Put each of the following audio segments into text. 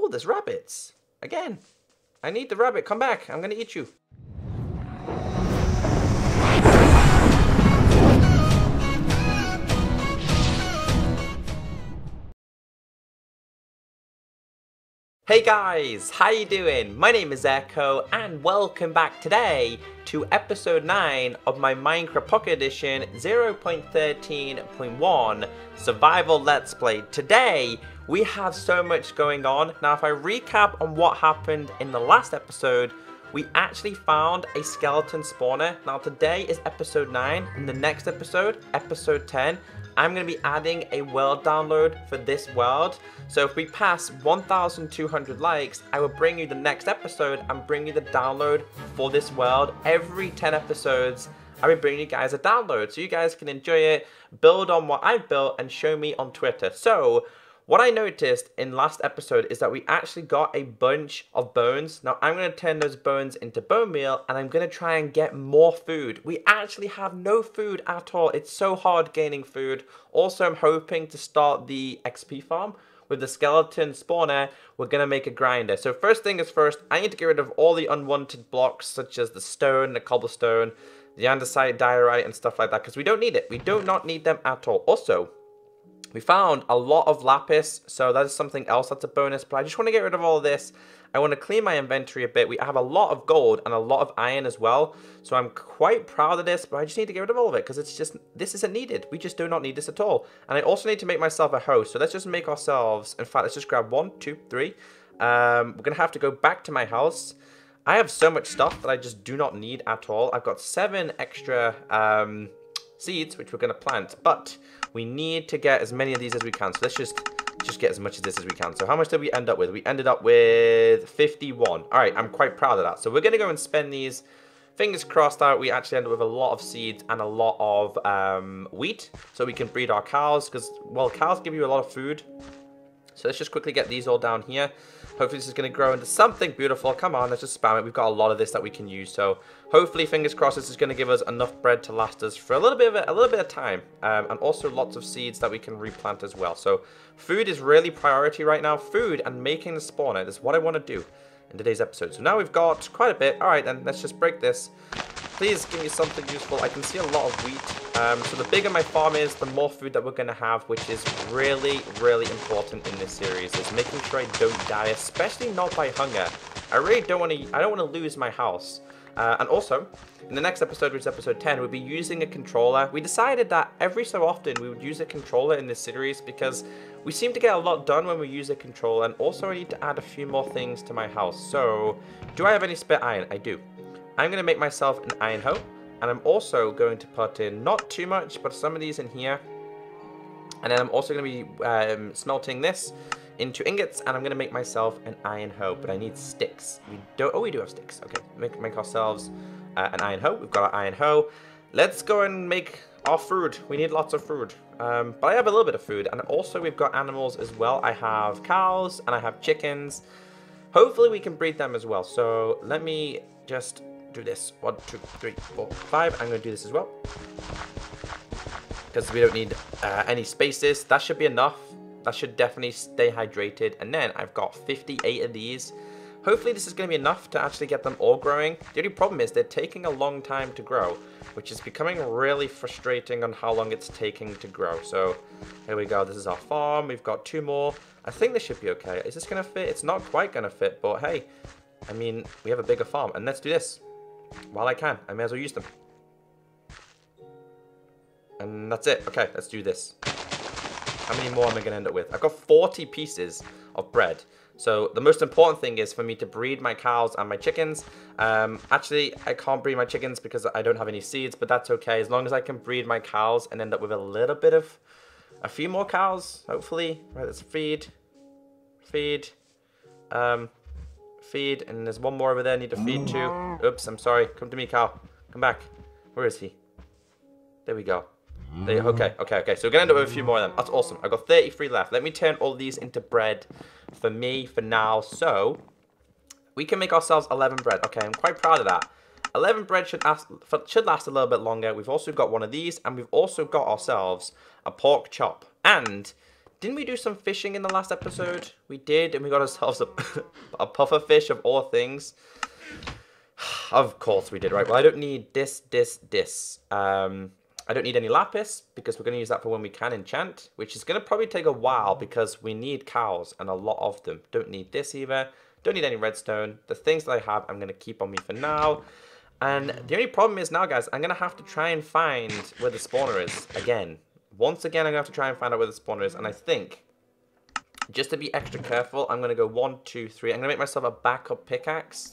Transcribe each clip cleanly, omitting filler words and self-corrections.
Oh, there's rabbits. Again. I need the rabbit. Come back. I'm going to eat you. Hey guys, how you doing? My name is Echo and welcome back today to episode 9 of my Minecraft Pocket Edition 0.13.1 Survival Let's Play. Today we have so much going on. Now if I recap on what happened in the last episode, we actually found a skeleton spawner. Now today is episode 9, and the next episode, episode 10, I'm going to be adding a world download for this world. So if we pass 1,200 likes, I will bring you the next episode and bring you the download for this world. Every 10 episodes, I'll be bringing you guys a download so you guys can enjoy it, build on what I've built, and show me on Twitter. So what I noticed in last episode is that we actually got a bunch of bones. Now I'm going to turn those bones into bone meal and I'm going to try and get more food. We actually have no food at all. It's so hard gaining food. Also, I'm hoping to start the XP farm. With the skeleton spawner, we're going to make a grinder. So first thing is first, I need to get rid of all the unwanted blocks such as the stone, the cobblestone, the andesite, diorite and stuff like that because we don't need it. We do not need them at all. Also, we found a lot of lapis, so that is something else that's a bonus, but I just want to get rid of all of this. I want to clean my inventory a bit. We have a lot of gold and a lot of iron as well, so I'm quite proud of this, but I just need to get rid of all of it because it's just, this isn't needed. We just do not need this at all. And I also need to make myself a host, so let's just make ourselves, in fact, let's just grab 1, 2, 3. We're going to have to go back to my house. I have so much stuff that I just do not need at all. I've got 7 extra seeds, which we're going to plant, but we need to get as many of these as we can. So let's just get as much of this as we can. So how much did we end up with? We ended up with 51. All right, I'm quite proud of that. So we're going to go and spend these. Fingers crossed that we actually end up with a lot of seeds and a lot of wheat so we can breed our cows because, well, cows give you a lot of food. So let's just quickly get these all down here. Hopefully this is going to grow into something beautiful. Come on, let's just spam it. We've got a lot of this that we can use. So hopefully, fingers crossed, this is going to give us enough bread to last us for a little bit of time. And also lots of seeds that we can replant as well. So food is really priority right now. Food and making the spawner is what I want to do in today's episode. So now we've got quite a bit. All right, then let's just break this. Please give me something useful. I can see a lot of wheat. So the bigger my farm is, the more food that we're going to have, which is really, really important in this series, is making sure I don't die, especially not by hunger. I really don't want to lose my house. And also, in the next episode, which is episode 10, we'll be using a controller. We decided that every so often we would use a controller in this series because we seem to get a lot done when we use a controller. And also I need to add a few more things to my house. So, do I have any spare iron? I do. I'm going to make myself an iron hoe. And I'm also going to put in, not too much, but some of these in here. And then I'm also going to be smelting this into ingots, and I'm going to make myself an iron hoe. But I need sticks. We do have sticks. Okay, make ourselves an iron hoe. We've got our iron hoe. Let's go and make our food. We need lots of food. But I have a little bit of food. And also we've got animals as well. I have cows, and I have chickens. Hopefully we can breed them as well. So let me just do this. 1, 2, 3, 4, 5. I'm going to do this as well because we don't need any spaces. That should be enough. That should definitely stay hydrated. And then I've got 58 of these. Hopefully this is going to be enough to actually get them all growing. The only problem is they're taking a long time to grow, which is becoming really frustrating on how long it's taking to grow. So here we go. This is our farm. We've got 2 more. I think this should be okay. Is this going to fit? It's not quite going to fit, but hey, I mean, we have a bigger farm. And let's do this. While I can, I may as well use them. And that's it. Okay, let's do this. How many more am I going to end up with? I've got 40 pieces of bread. So the most important thing is for me to breed my cows and my chickens. Actually, I can't breed my chickens because I don't have any seeds, but that's okay. As long as I can breed my cows and end up with a little bit of, a few more cows, hopefully. Right, let's feed. Feed, and there's one more over there I need to feed to. Oops, I'm sorry. Come to me, cow. Come back. Where is he? There we go. Okay. So we're going to end up with a few more of them. That's awesome. I've got 33 left. Let me turn all these into bread for me for now. So we can make ourselves 11 bread. Okay, I'm quite proud of that. 11 bread should last a little bit longer. We've also got one of these, and we've also got ourselves a pork chop. And Didn't we do some fishing in the last episode? We did, and we got ourselves a puffer fish of all things. Of course we did, right? Well, I don't need this. I don't need any lapis, because we're going to use that for when we can enchant, which is going to probably take a while, because we need cows, and a lot of them. Don't need this either. Don't need any redstone. The things that I have, I'm going to keep on me for now. And the only problem is now, guys, I'm going to have to try and find where the spawner is again. Once again, I'm going to have to try and find out where the spawner is. And I think, just to be extra careful, I'm going to go 1, 2, 3. I'm going to make myself a backup pickaxe.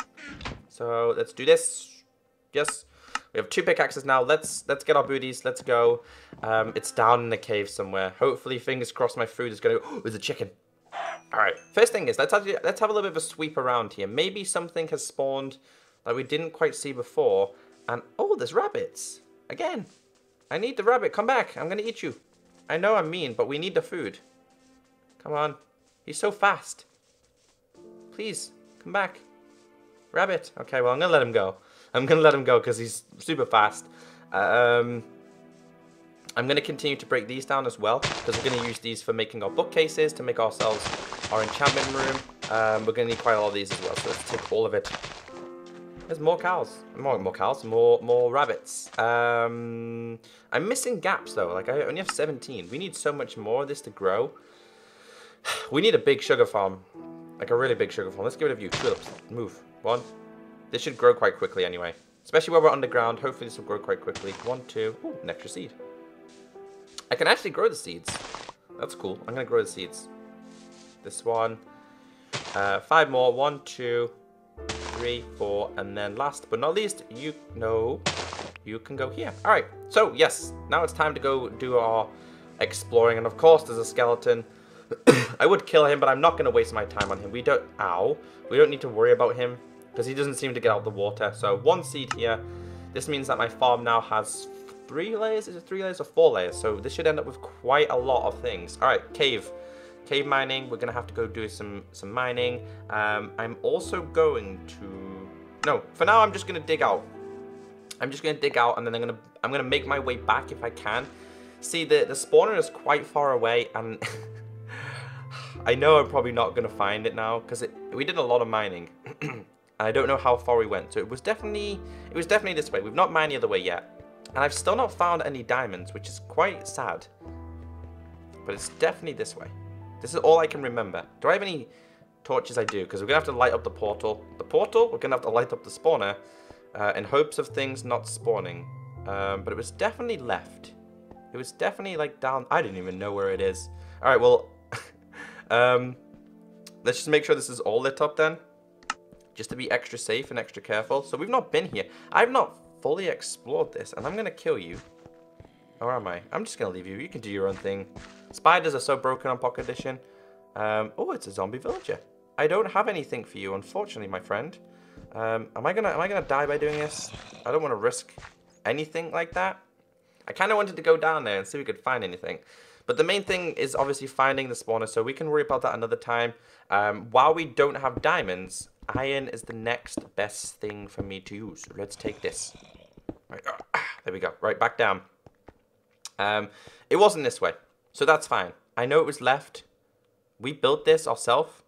So let's do this. Yes. We have 2 pickaxes now. Let's get our booties. Let's go. It's down in the cave somewhere. Hopefully, fingers crossed, my food is going to go. Oh, there's a chicken. All right. First thing is, let's have a little bit of a sweep around here. Maybe something has spawned that we didn't quite see before. And, oh, there's rabbits. Again. I need the rabbit. Come back. I'm going to eat you. I know I'm mean, but we need the food. Come on. He's so fast. Please, come back. Rabbit. Okay, well, I'm going to let him go. I'm going to let him go because he's super fast. I'm going to continue to break these down as well, because we're going to use these for making our bookcases, to make ourselves our enchantment room. We're going to need quite a lot of these as well, so let's take all of it. There's more cows. More cows. More rabbits. I'm missing gaps, though. Like, I only have 17. We need so much more of this to grow. We need a big sugar farm. Like, a really big sugar farm. Let's get rid of you. Tulips. Move. 1. This should grow quite quickly anyway. Especially where we're underground. Hopefully this will grow quite quickly. 1, 2. Ooh, an extra seed. I can actually grow the seeds. That's cool. I'm going to grow the seeds. This one. 5 more. 1, 2, 3, 4. And then last but not least, you can go here. Alright. So, yes. Now it's time to go do our exploring. And of course, there's a skeleton. I would kill him, but I'm not going to waste my time on him. We don't need to worry about him, because he doesn't seem to get out of the water. So 1 seed here. This means that my farm now has 3 layers. Is it 3 layers or 4 layers? So this should end up with quite a lot of things. All right, cave mining. We're gonna have to go do some mining. I'm also going to, no, for now I'm just gonna dig out. I'm just gonna dig out, and then I'm gonna make my way back if I can. See, the spawner is quite far away, and I know I'm probably not gonna find it now, because we did a lot of mining. I don't know how far we went, so it was definitely this way. We've not mined the other way yet, and I've still not found any diamonds, which is quite sad. But it's definitely this way. This is all I can remember. Do I have any torches? I do, because we're gonna have to light up the portal. We're gonna have to light up the spawner, in hopes of things not spawning. But it was definitely left. It was definitely like down. I didn't even know where it is. All right, well, let's just make sure this is all lit up then, just to be extra safe and extra careful. So we've not been here. I've not fully explored this, and I'm gonna kill you. Or am I? I'm just gonna leave you. You can do your own thing. Spiders are so broken on Pocket Edition. Oh, it's a zombie villager. I don't have anything for you, unfortunately, my friend. Am I gonna die by doing this? I don't want to risk anything like that. I kind of wanted to go down there and see if we could find anything. But the main thing is obviously finding the spawner, so we can worry about that another time. While we don't have diamonds, iron is the next best thing for me to use. Let's take this. Right, there we go. Right, back down. It wasn't this way, so that's fine. I know it was left. We built this ourselves.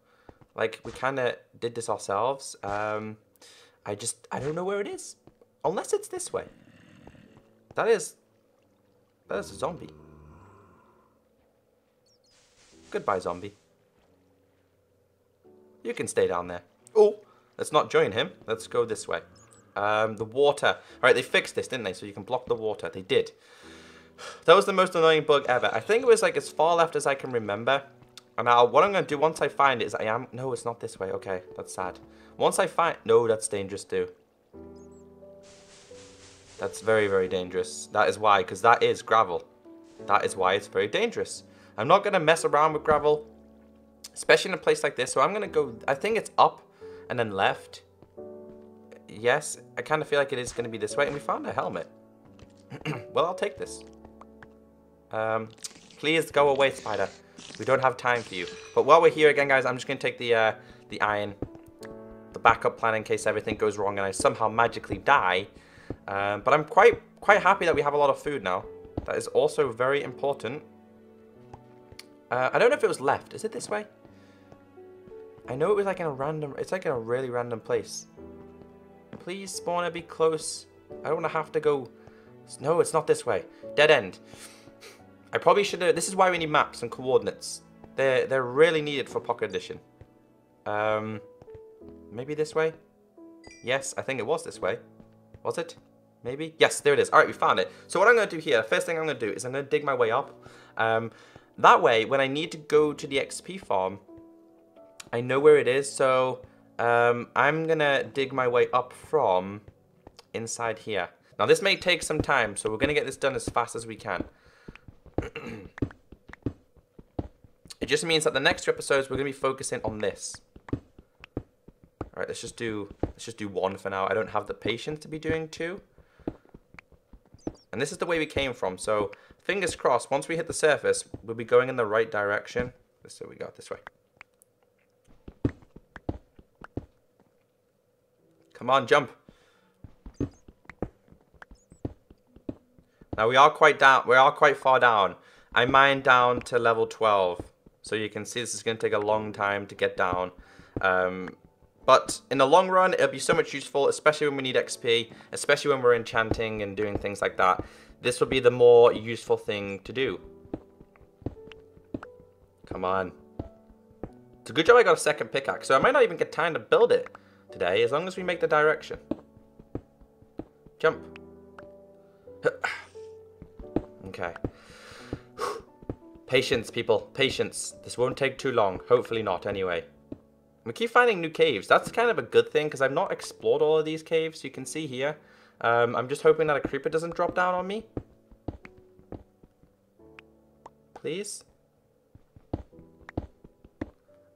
Like, we kind of did this ourselves. I don't know where it is. Unless it's this way. That is a zombie. Goodbye, zombie. You can stay down there. Oh, let's not join him. Let's go this way. The water. All right, they fixed this, didn't they? So you can block the water. They did. That was the most annoying bug ever. I think it was like as far left as I can remember. And now what I'm going to do once I find it is no, it's not this way. Okay, that's sad. Once I find... No, that's dangerous too. That's very, very dangerous. That is why, because that is gravel. That is why it's very dangerous. I'm not going to mess around with gravel, especially in a place like this. So I'm going to go... I think it's up and then left. Yes, I kind of feel like it is going to be this way. And we found a helmet. Well, I'll take this. Please go away, spider. We don't have time for you. But while we're here again, guys, I'm just going to take the iron, the backup plan in case everything goes wrong and I somehow magically die. But I'm quite happy that we have a lot of food now. That is also very important. I don't know if it was left. Is it this way? I know it was like in a random... It's like in a really random place. Please, spawner, be close. I don't want to have to go... No, it's not this way. Dead end. I probably should have... This is why we need maps and coordinates. They're really needed for Pocket Edition. Maybe this way? Yes, I think it was this way. Was it? Maybe? Yes, there it is. Alright, we found it. So what I'm going to do here, the first thing I'm going to do is I'm going to dig my way up. That way, when I need to go to the XP farm, I know where it is. So I'm going to dig my way up from inside here. Now, this may take some time, so we're going to get this done as fast as we can. It just means that the next 2 episodes, we're going to be focusing on this. Alright, let's just do 1 for now. I don't have the patience to be doing 2. And this is the way we came from, so fingers crossed, once we hit the surface, we'll be going in the right direction. So we go this way. Come on, jump. Now we are quite far down. I mined down to level 12. So you can see this is going to take a long time to get down. But in the long run, it'll be so much useful, especially when we need XP, especially when we're enchanting and doing things like that. This will be the more useful thing to do. Come on. It's a good job I got a second pickaxe, so I might not even get time to build it today, as long as we make the direction. Jump. Okay. Patience, people. Patience. This won't take too long. Hopefully not, anyway. We keep finding new caves. That's kind of a good thing, because I've not explored all of these caves. You can see here. I'm just hoping that a creeper doesn't drop down on me. Please?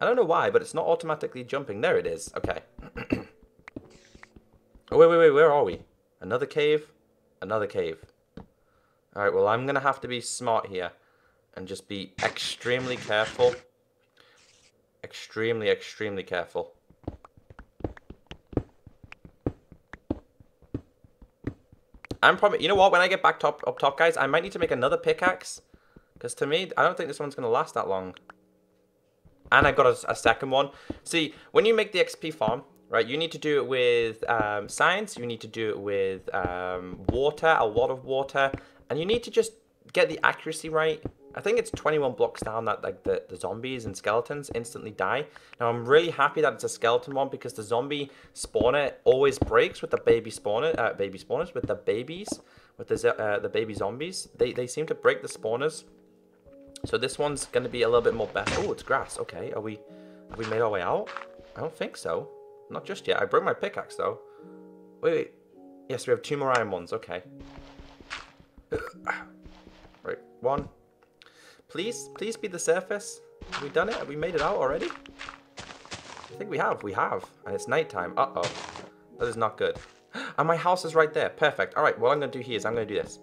I don't know why, but it's not automatically jumping. There it is. Okay. Oh, wait. Where are we? Another cave? Another cave. Alright, well, I'm going to have to be smart here. And just be extremely careful. Extremely, extremely careful. I'm probably... You know what? When I get back up top, guys, I might need to make another pickaxe. Because to me, I don't think this one's going to last that long. And I got a second one. See, when you make the XP farm, right, you need to do it with science. You need to do it with water, a lot of water. And you need to just get the accuracy right. I think it's 21 blocks down that like the zombies and skeletons instantly die. Now I'm really happy that it's a skeleton one, because the zombie spawner always breaks with the baby spawners, with the babies, with the baby zombies. They seem to break the spawners. So this one's going to be a little bit more better. Oh, it's grass. Okay, have we made our way out? I don't think so. Not just yet. I broke my pickaxe though. Wait. Yes, we have 2 more iron ones. Okay. Right, 1. Please be the surface. Have we done it? Have we made it out already? I think we have. We have. And it's nighttime. Uh-oh. That is not good. And my house is right there. Perfect. All right, what I'm going to do here is I'm going to do this.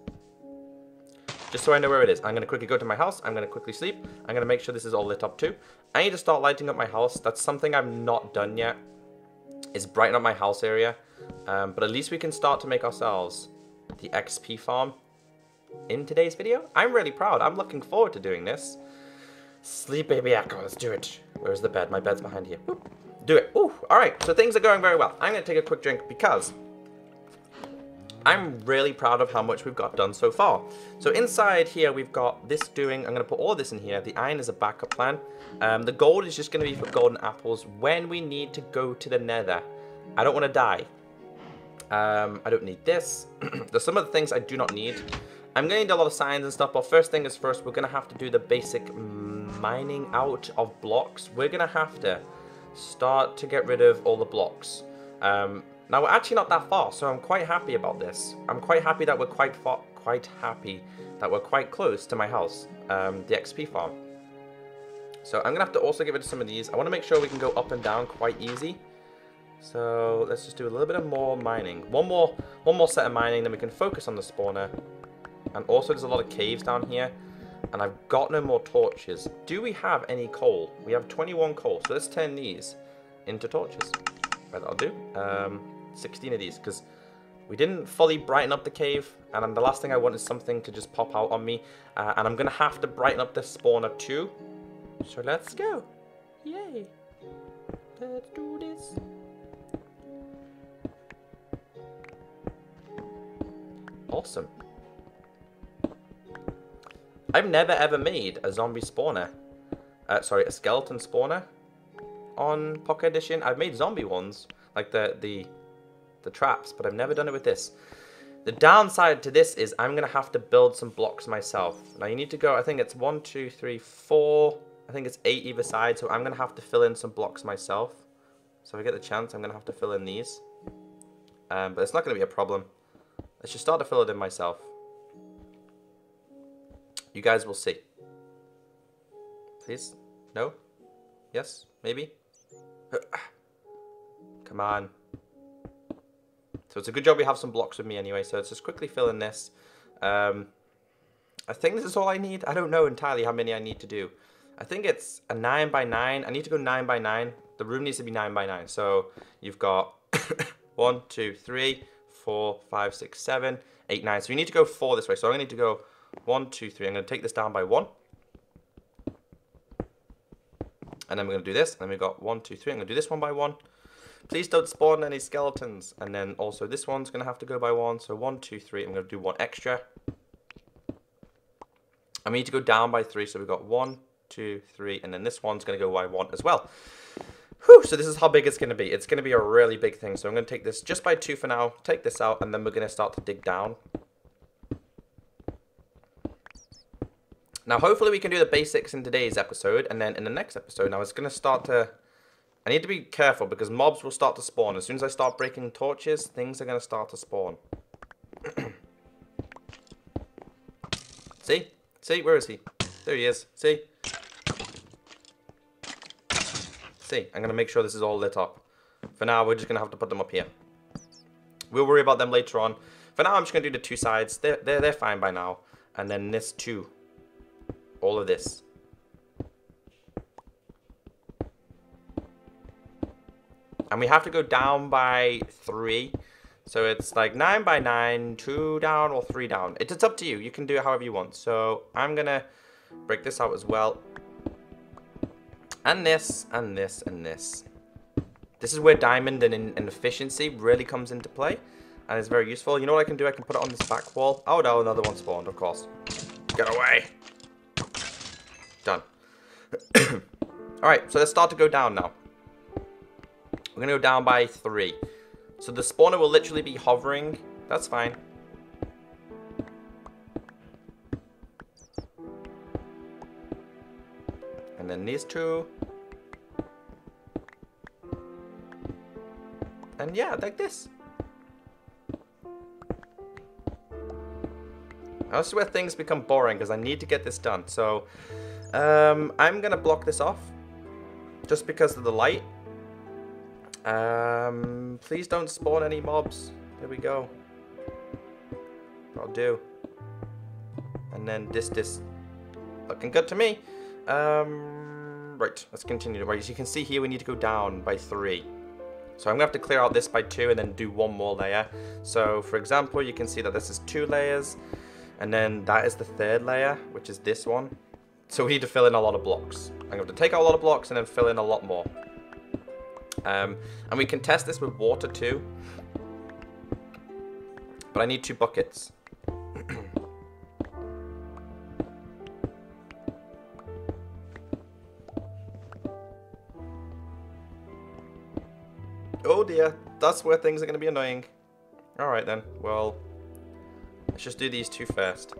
Just so I know where it is. I'm going to quickly go to my house. I'm going to quickly sleep. I'm going to make sure this is all lit up too. I need to start lighting up my house. That's something I've not done yet. Is brighten up my house area. But at least we can start to make ourselves the XP farm in today's video. I'm really proud. I'm looking forward to doing this. Sleep, baby Echo. Let's do it. Where's the bed? My bed's behind here. Oop. Do it. Ooh. All right. So things are going very well. I'm going to take a quick drink because I'm really proud of how much we've got done so far. So inside here, we've got this doing. I'm going to put all this in here. The iron is a backup plan. The gold is just going to be for golden apples when we need to go to the nether. I don't want to die. I don't need this. There's some of the things I do not need. I'm going to need a lot of signs and stuff, but first thing is first, we're going to have to do the basic mining out of blocks. We're going to have to start to get rid of all the blocks. Now, we're actually not that far, so I'm quite happy about this. I'm quite happy that we're quite close to my house, the XP farm. So I'm going to have to also get rid of some of these. I want to make sure we can go up and down quite easy. So let's just do a little bit of more mining. One more set of mining, then we can focus on the spawner. And also there's a lot of caves down here. And I've got no more torches. Do we have any coal? We have 21 coal. So let's turn these into torches. Right, that'll do. 16 of these, because we didn't fully brighten up the cave. And the last thing I want is something to just pop out on me. And I'm going to have to brighten up this spawner too. So let's go. Yay. Let's do this. Awesome. I've never ever made a zombie spawner. Sorry, a skeleton spawner on Pocket Edition. I've made zombie ones, like the traps, but I've never done it with this. The downside to this is I'm gonna have to build some blocks myself. Now you need to go, I think it's 1, 2, 3, 4, I think it's 8 either side, so I'm gonna have to fill in some blocks myself. So if I get the chance, I'm gonna have to fill in these. But it's not gonna be a problem. Let's just start to fill it in myself. You guys will see. Please? No? Yes? Maybe? Come on. So it's a good job we have some blocks with me anyway, so let's just quickly fill in this. I think this is all I need. I don't know entirely how many I need to do. I think it's a 9 by 9. I need to go 9 by 9. The room needs to be 9 by 9. So you've got 1, 2, 3, 4, 5, 6, 7, 8, 9. So you need to go 4 this way. So I'm going to need to go 1, 2, 3. I'm going to take this down by 1. And then we're going to do this. And then we've got 1, 2, 3. I'm going to do this one by 1. Please don't spawn any skeletons. And then also this one's going to have to go by 1. So 1, 2, 3. I'm going to do 1 extra. And we need to go down by 3. So we've got 1, 2, 3. And then this one's going to go by 1 as well. Whew, so this is how big it's going to be. It's going to be a really big thing. So I'm going to take this just by 2 for now. Take this out. And then we're going to start to dig down. Now, hopefully we can do the basics in today's episode, and then in the next episode, now it's going to start to... I need to be careful, because mobs will start to spawn. As soon as I start breaking torches, things are going to start to spawn. See? See? Where is he? There he is. See? See? I'm going to make sure this is all lit up. For now, we're just going to have to put them up here. We'll worry about them later on. For now, I'm just going to do the 2 sides. They're fine by now. And then this too. All of this. And we have to go down by 3. So it's like 9 by 9, 2 down or 3 down. It's up to you. You can do it however you want. So I'm going to break this out as well. And this, and this, and this. This is where diamond and efficiency really comes into play. And it's very useful. You know what I can do? I can put it on this back wall. Oh no, another one spawned, of course. Get away. Done. Alright, so let's start to go down now. We're going to go down by 3. So the spawner will literally be hovering. That's fine. And then these 2. And yeah, like this. Now this is where things become boring because I need to get this done. So I'm going to block this off just because of the light. Please don't spawn any mobs. There we go. I'll do. And then this. Looking good to me. Right, let's continue. Right, as you can see here, we need to go down by 3. So I'm going to have to clear out this by 2 and then do 1 more layer. So, for example, you can see that this is 2 layers. And then that is the 3rd layer, which is this one. So we need to fill in a lot of blocks. I'm going to take out a lot of blocks and then fill in a lot more. And we can test this with water too. But I need 2 buckets. Oh dear, that's where things are going to be annoying. Alright then, well, let's just do these 2 first.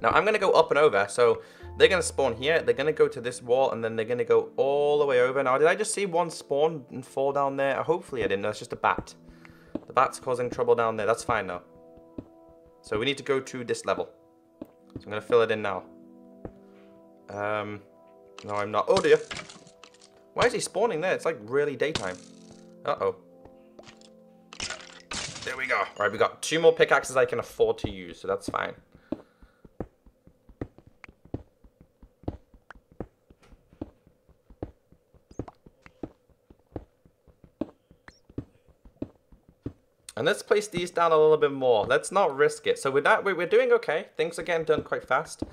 Now I'm going to go up and over, so they're going to spawn here, they're going to go to this wall, and then they're going to go all the way over. Now, did I just see one spawn and fall down there? Hopefully I didn't. No, it's just a bat. The bat's causing trouble down there. That's fine though. So we need to go to this level. So I'm going to fill it in now. No, I'm not. Oh dear. Why is he spawning there? It's like really daytime. Uh-oh. There we go. Alright, we got 2 more pickaxes I can afford to use, so that's fine. And let's place these down a little bit more. Let's not risk it. So with that, we're doing okay. Things are getting done quite fast.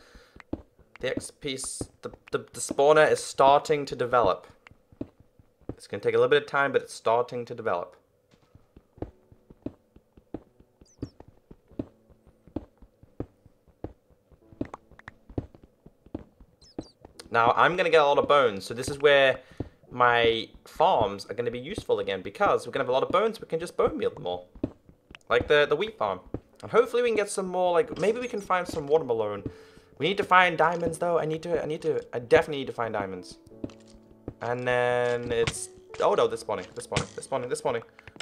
The XP, the spawner is starting to develop. It's going to take a little bit of time, but it's starting to develop. Now, I'm going to get a lot of bones, so this is where my farms are going to be useful again, because we're going to have a lot of bones, we can just bone meal them all. Like the wheat farm. And hopefully we can get some more, like, maybe we can find some watermelon. We need to find diamonds, though. I definitely need to find diamonds. And then it's, oh no, this spawning.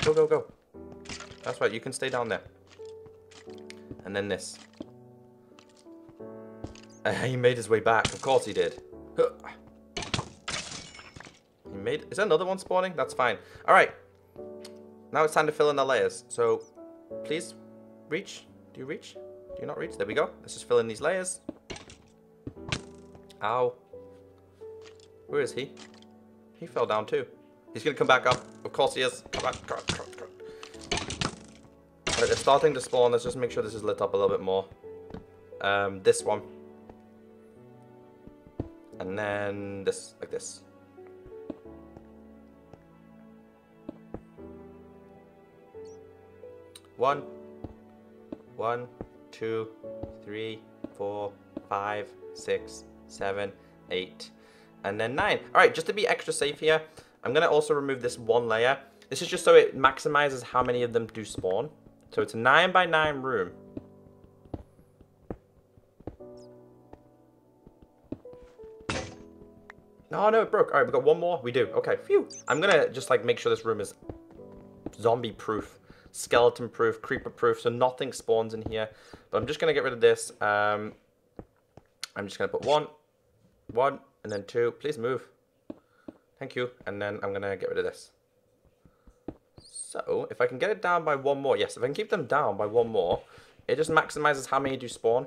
Go, go, go. That's right, you can stay down there. And then this. He made his way back, of course he did. He made, is there another one spawning? That's fine. All right, now it's time to fill in the layers. So please reach. Do you reach? Do you not reach? There we go. Let's just fill in these layers. Ow. Where is he? He fell down too. He's gonna come back up. Of course he is. Come on, come on, come on, come on. Right, they're starting to spawn. Let's just make sure this is lit up a little bit more. This one. And then this, like this. One, 2, 3, 4, 5, 6, 7, 8, and then 9. All right, just to be extra safe here, I'm gonna also remove this one layer. This is just so it maximizes how many of them do spawn. So it's a 9 by 9 room. Oh no, it broke. All right, we've got one more. We do. Okay, phew. I'm gonna just like make sure this room is zombie proof, skeleton proof, creeper proof, so nothing spawns in here. But I'm just gonna get rid of this. I'm just gonna put one, and then 2. Please move. Thank you. And then I'm gonna get rid of this. So if I can get it down by 1 more, yes, if I can keep them down by 1 more, it just maximizes how many do spawn.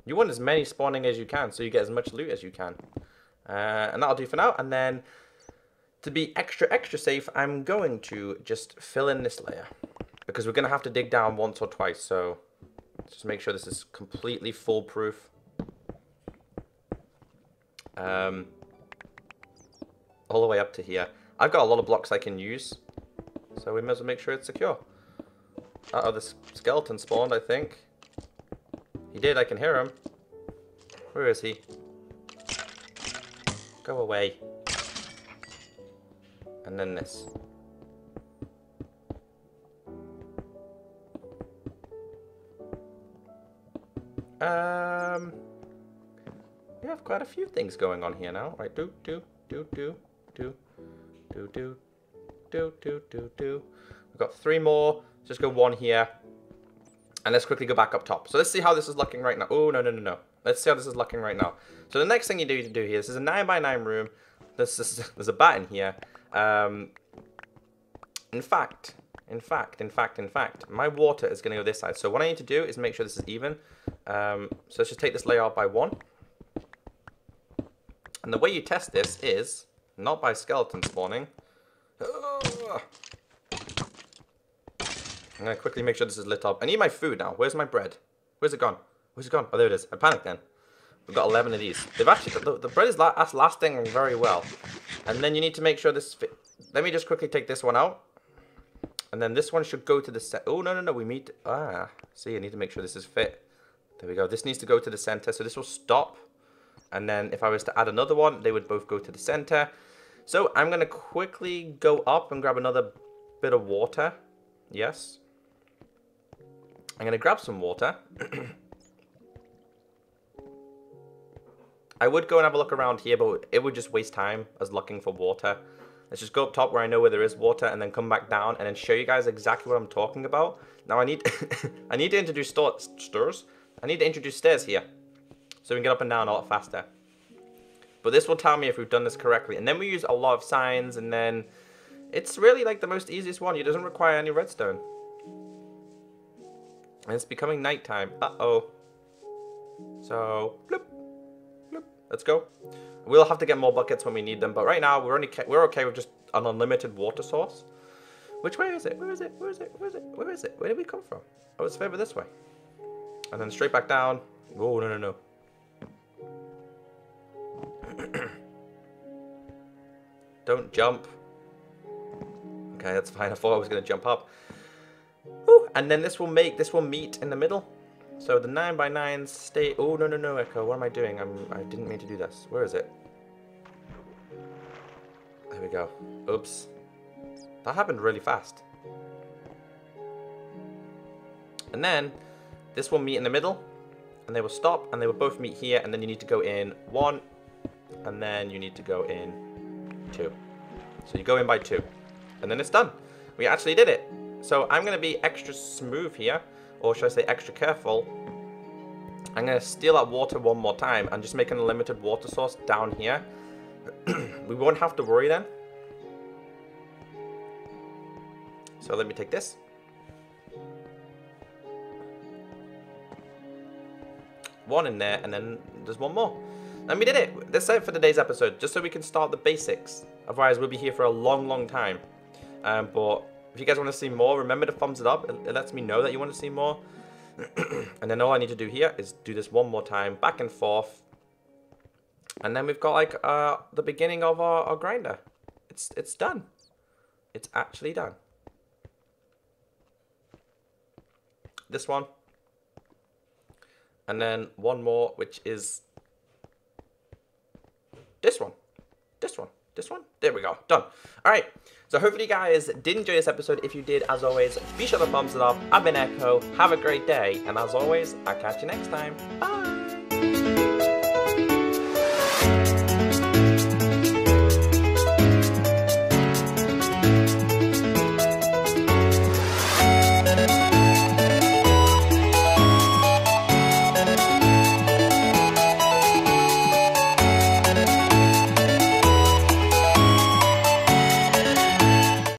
You want as many spawning as you can, so you get as much loot as you can. And that'll do for now. And then, to be extra safe, I'm going to just fill in this layer. Because we're going to have to dig down once or twice, so just make sure this is completely foolproof. All the way up to here. I've got a lot of blocks I can use, so we may as well make sure it's secure. Uh-oh, the skeleton spawned, I think. He did, I can hear him. Where is he? Go away. And then this. We have quite a few things going on here now. Right, do. We've got 3 more. Just go 1 here. And let's quickly go back up top. So let's see how this is looking right now. Oh, no. Let's see how this is looking right now. So the next thing you need to do here, this is a 9 by 9 room. There's a bat in here. In fact, my water is going to go this side. So what I need to do is make sure this is even. So let's just take this layer out by 1. And the way you test this is not by skeleton spawning. I'm going to quickly make sure this is lit up. I need my food now. Where's my bread? Where's it gone? Where's it gone? Oh, there it is. I panicked then. We've got 11 of these. They've actually, the bread is lasting very well. And then you need to make sure this fit. Let me just quickly take this one out. And then this one should go to the center. Oh, no. We need to, see, I need to make sure this is fit. There we go. This needs to go to the center. So this will stop. And then if I was to add another one, they would both go to the center. So I'm going to quickly go up and grab another bit of water. Yes. I'm going to grab some water. I would go and have a look around here, but it would just waste time as looking for water. Let's just go up top where I know where there is water and then come back down and then show you guys exactly what I'm talking about. Now I need I need to introduce stairs. I need to introduce stairs here so we can get up and down a lot faster. But this will tell me if we've done this correctly. And then we use a lot of signs, and then it's really like the most easiest one. It doesn't require any redstone. And it's becoming nighttime. Uh-oh. So, bloop, bloop. Let's go. We'll have to get more buckets when we need them, but right now we're okay with just an unlimited water source. Which way is it? Where is it? Where is it? Where is it? Where is it? Where did we come from? Oh, it's over this way. And then straight back down. Oh, no, no, no. Don't jump. Okay, that's fine. I thought I was going to jump up. Whew. And then this will meet in the middle. So the 9x9s stay. Oh, no, no, no, Echo. What am I doing? I didn't mean to do this. Where is it? There we go. Oops. That happened really fast. And then this will meet in the middle. And they will stop. And they will both meet here. And then you need to go in 1. And then you need to go in 2. So you go in by 2. And then it's done. We actually did it. So I'm going to be extra smooth here. Or should I say extra careful. I'm going to steal that water one more time. And just make an unlimited water source down here. We won't have to worry then. So let me take this. One in there. And then there's one more. And we did it. That's it for today's episode. Just so we can start the basics. Otherwise we'll be here for a long, long time. But if you guys want to see more, remember to thumbs it up. It lets me know that you want to see more. And then all I need to do here is do this one more time, back and forth. And then we've got like the beginning of our grinder. It's done. It's actually done. This one. And then one more, which is this one. This one. This one. There we go. Done. All right. So hopefully you guys did enjoy this episode. If you did, as always, be sure to thumbs it up. I've been Echo. Have a great day. And as always, I'll catch you next time. Bye.